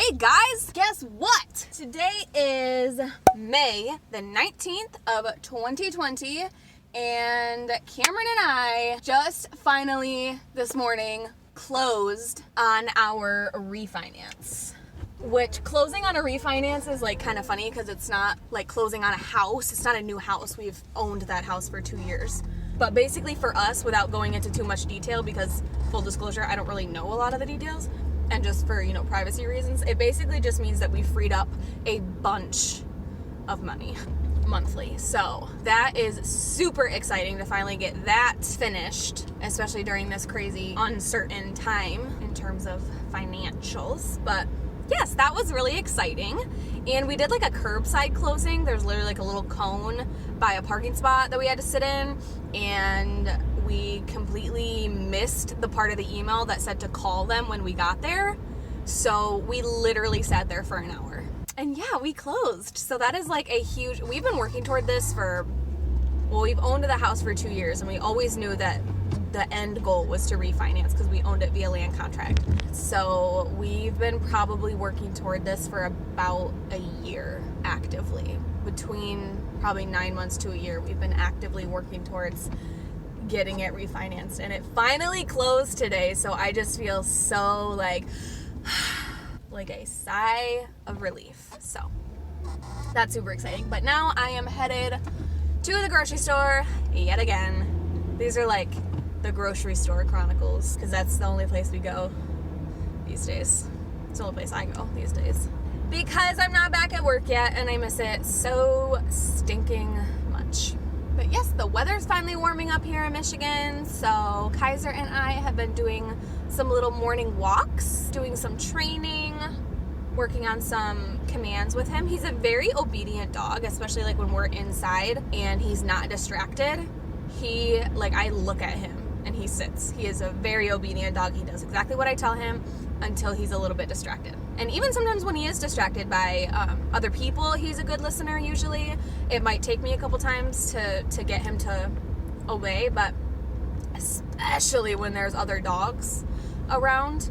Hey guys, guess what? Today is May the 19th of 2020 and Cameron and I just finally this morning closed on our refinance. Which closing on a refinance is like kind of funny because it's not like closing on a house. It's not a new house. We've owned that house for 2 years. But basically for us, without going into too much detail, because full disclosure, I don't really know a lot of the details, and just for, privacy reasons, it basically just means that we freed up a bunch of money monthly. So that is super exciting to finally get that finished, especially during this crazy uncertain time in terms of financials. But yes, that was really exciting. And we did like a curbside closing. There's literally like a little cone by a parking spot that we had to sit in, and we completely missed the part of the email that said to call them when we got there. So we literally sat there for an hour. And yeah, we closed. So that is like a huge, we've been working toward this we've owned the house for 2 years, and we always knew that the end goal was to refinance because we owned it via land contract. So we've been probably working toward this for about a year actively. Between probably 9 months to a year, we've been actively working towards getting it refinanced, and it finally closed today. So I just feel so like a sigh of relief. So that's super exciting. But now I am headed to the grocery store yet again. These are like the Grocery Chronicles because that's the only place we go these days. It's the only place I go these days because I'm not back at work yet and I miss it so stinking much. But yes, the weather's finally warming up here in Michigan, so Kaiser and I have been doing some little morning walks, doing some training, working on some commands with him. He's a very obedient dog, especially like when we're inside and he's not distracted. I look at him and he sits. He is a very obedient dog. He does exactly what I tell him until he's a little bit distracted. And even sometimes when he is distracted by other people, he's a good listener usually. It might take me a couple times to get him to obey, but especially when there's other dogs around,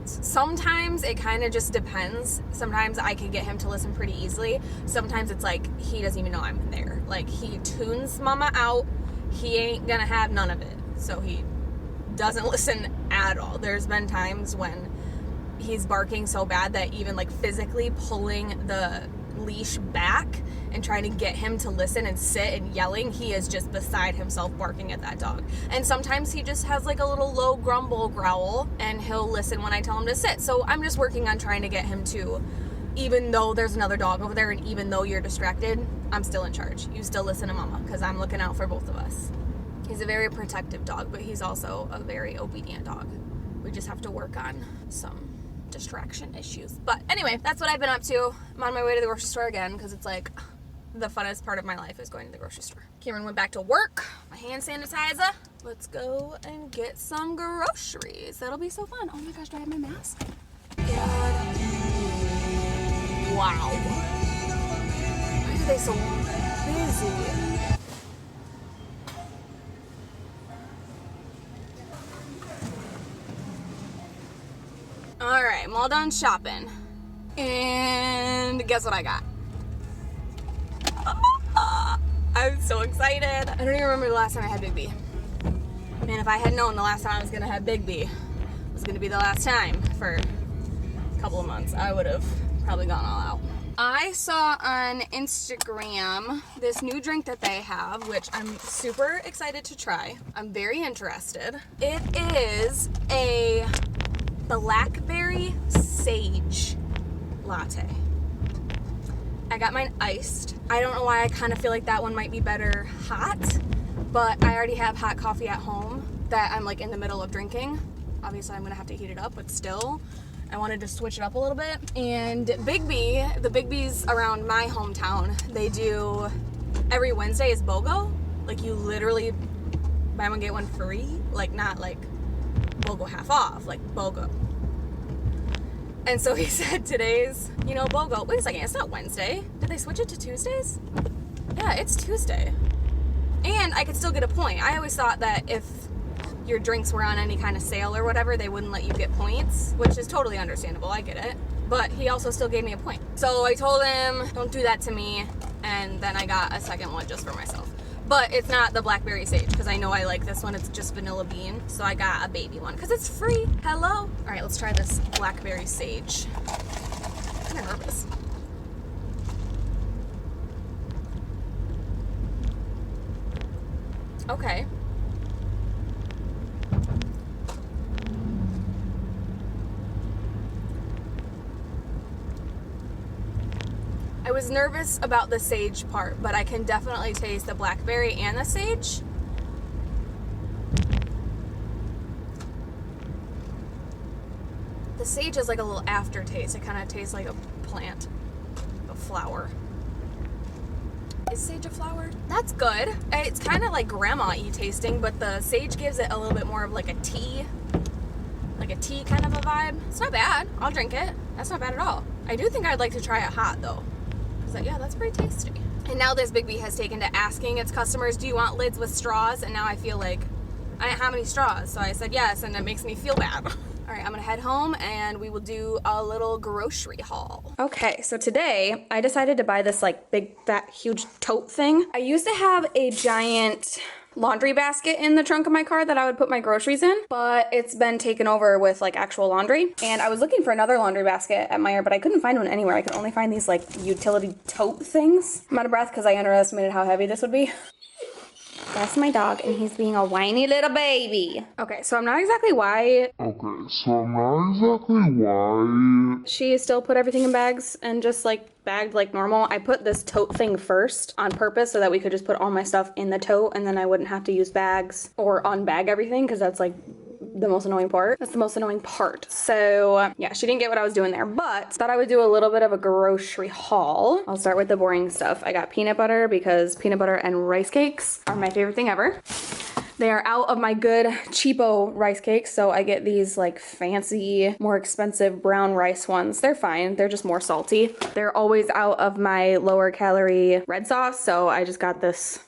sometimes it kind of just depends. Sometimes I can get him to listen pretty easily. Sometimes it's like he doesn't even know I'm there. Like he tunes mama out. He ain't gonna have none of it. So he doesn't listen at all. There's been times when he's barking so bad that even like physically pulling the leash back and trying to get him to listen and sit and yelling, he is just beside himself barking at that dog. And sometimes he just has like a little low grumble growl and he'll listen when I tell him to sit. So I'm just working on trying to get him to, even though there's another dog over there and even though you're distracted, I'm still in charge. You still listen to mama because I'm looking out for both of us. He's a very protective dog, but he's also a very obedient dog. We just have to work on some distraction issues. But anyway, that's what I've been up to. I'm on my way to the grocery store again because it's like the funnest part of my life is going to the grocery store. Cameron went back to work. My hand sanitizer. Let's go and get some groceries. That'll be so fun. Oh my gosh, do I have my mask? Wow. Why are they so busy? Alright, I'm all done shopping. And guess what I got? I'm so excited. I don't even remember the last time I had Big B. Man, if I had known the last time I was going to have Big B was going to be the last time for a couple of months, I would have probably gone all out. I saw on Instagram this new drink that they have, which I'm super excited to try. I'm very interested. It is a blackberry sage latte. I got mine iced. I don't know why I kind of feel like that one might be better hot, but I already have hot coffee at home that I'm like in the middle of drinking. Obviously I'm gonna have to heat it up, but still I wanted to switch it up a little bit. And the Big B's around my hometown, they do every Wednesday is BOGO. Like you literally buy one get one free, like not like BOGO half off, like BOGO. And so he said today's, BOGO. Wait a second, it's not Wednesday. Did they switch it to Tuesdays? Yeah, it's Tuesday. And I could still get a point. I always thought that if your drinks were on any kind of sale or whatever, they wouldn't let you get points, which is totally understandable. I get it. But he also still gave me a point. So I told him, don't do that to me. And then I got a second one just for myself. But it's not the blackberry sage because I know I like this one. It's just vanilla bean. So I got a baby one because it's free. Hello. All right, let's try this blackberry sage. I'm kind of nervous. Okay. I was nervous about the sage part, but I can definitely taste the blackberry and the sage. The sage is like a little aftertaste. It kind of tastes like a plant, a flower. Is sage a flower? That's good. It's kind of like grandma-y tasting, but the sage gives it a little bit more of like a tea kind of a vibe. It's not bad. I'll drink it. That's not bad at all. I do think I'd like to try it hot though. Yeah, that's pretty tasty. And now this Big B has taken to asking its customers, do you want lids with straws? And now I feel like I didn't have any straws. So I said yes, and it makes me feel bad. All right, I'm gonna head home and we will do a little grocery haul. Okay, so today I decided to buy this like big, fat, huge tote thing. I used to have a giant laundry basket in the trunk of my car that I would put my groceries in, but it's been taken over with like actual laundry. And I was looking for another laundry basket at Meijer, but I couldn't find one anywhere. I could only find these like utility tote things. I'm out of breath because I underestimated how heavy this would be. That's my dog, and he's being a whiny little baby. Okay, so I'm not exactly why she still put everything in bags and just like bagged like normal. I put this tote thing first on purpose so that we could just put all my stuff in the tote and then I wouldn't have to use bags or unbag everything because that's like the most annoying part. That's the most annoying part. So yeah, she didn't get what I was doing there, but thought I would do a little bit of a grocery haul. I'll start with the boring stuff. I got peanut butter because peanut butter and rice cakes are my favorite thing ever. They are out of my good cheapo rice cakes, so I get these like fancy, more expensive brown rice ones. They're fine, they're just more salty. They're always out of my lower calorie red sauce, so I just got this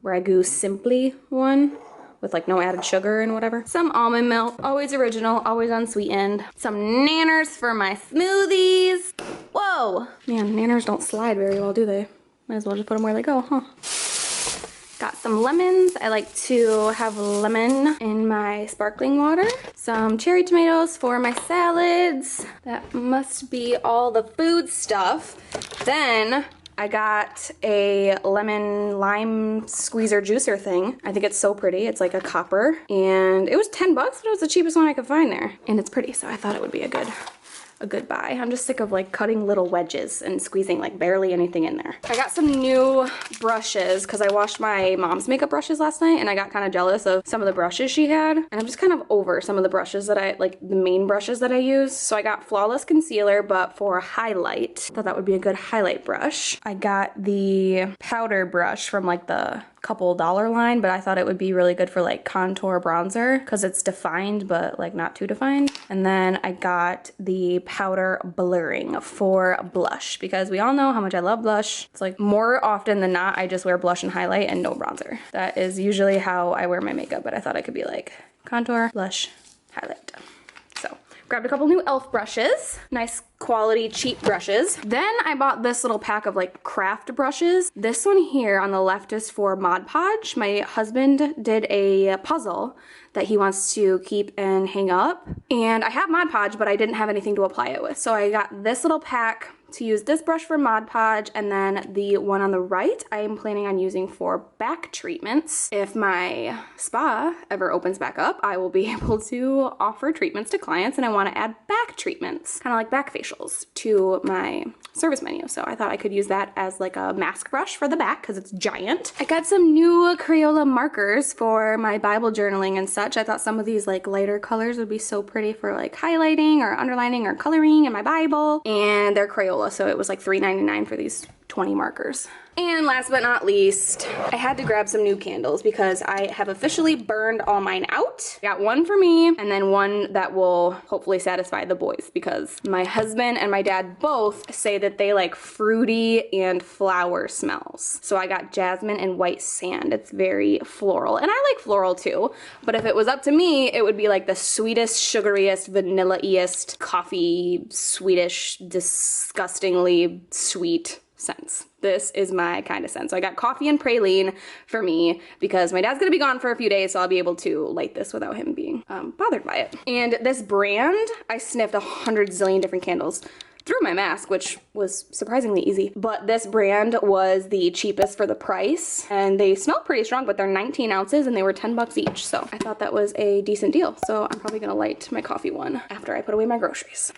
Ragu Simply one with like no added sugar and whatever. Some almond milk, always original, always unsweetened. Some Nanners for my smoothies. Whoa, man, Nanners don't slide very well, do they? Might as well just put them where they go, huh? Got some lemons. I like to have lemon in my sparkling water. Some cherry tomatoes for my salads. That must be all the food stuff. Then I got a lemon lime squeezer juicer thing. I think it's so pretty. It's like a copper. And it was 10 bucks, but it was the cheapest one I could find there. And it's pretty, so I thought it would be a good buy. I'm just sick of like cutting little wedges and squeezing like barely anything in there. I got some new brushes because I washed my mom's makeup brushes last night and I got kind of jealous of some of the brushes she had. And I'm just kind of over some of the brushes that I, like the main brushes that I use. So I got Flawless Concealer, but for highlight. Thought that would be a good highlight brush. I got the powder brush from like the couple dollar line, but I thought it would be really good for like contour bronzer because it's defined but like not too defined. And then I got the powder blurring for blush because we all know how much I love blush. It's like more often than not I just wear blush and highlight and no bronzer. That is usually how I wear my makeup, but I thought I could be like contour, blush, highlight. So grabbed a couple new e.l.f. brushes, nice quality cheap brushes. Then I bought this little pack of like craft brushes. This one here on the left is for Mod Podge. My husband did a puzzle that he wants to keep and hang up. And I have Mod Podge, but I didn't have anything to apply it with. So I got this little pack to use this brush for Mod Podge, and then the one on the right I am planning on using for back treatments. If my spa ever opens back up, I will be able to offer treatments to clients, and I want to add back treatments, kind of like back facials, to my service menu. So I thought I could use that as like a mask brush for the back because it's giant. I got some new Crayola markers for my Bible journaling and such. I thought some of these like lighter colors would be so pretty for like highlighting or underlining or coloring in my Bible, and they're Crayola, so it was like $3.99 for these 20 markers. And last but not least, I had to grab some new candles because I have officially burned all mine out. I got one for me and then one that will hopefully satisfy the boys because my husband and my dad both say that they like fruity and flower smells. So I got jasmine and white sand. It's very floral and I like floral too, but if it was up to me, it would be like the sweetest, sugariest, vanilla-iest, coffee, Swedish, disgustingly sweet scents. This is my kind of scent. So I got coffee and praline for me because my dad's gonna be gone for a few days, so I'll be able to light this without him being bothered by it. And this brand, I sniffed 100 zillion different candles through my mask, which was surprisingly easy. But this brand was the cheapest for the price, and they smell pretty strong, but they're 19 ounces and they were 10 bucks each. So I thought that was a decent deal. So I'm probably gonna light my coffee one after I put away my groceries.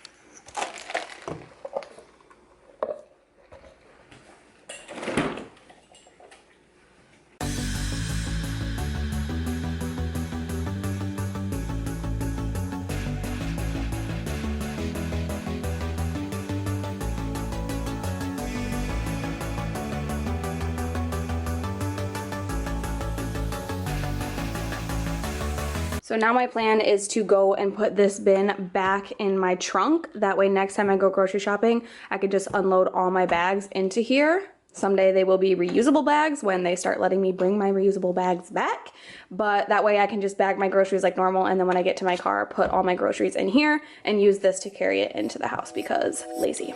So now my plan is to go and put this bin back in my trunk. That way next time I go grocery shopping, I could just unload all my bags into here. Someday they will be reusable bags when they start letting me bring my reusable bags back. But that way I can just bag my groceries like normal, and then when I get to my car, put all my groceries in here and use this to carry it into the house because lazy.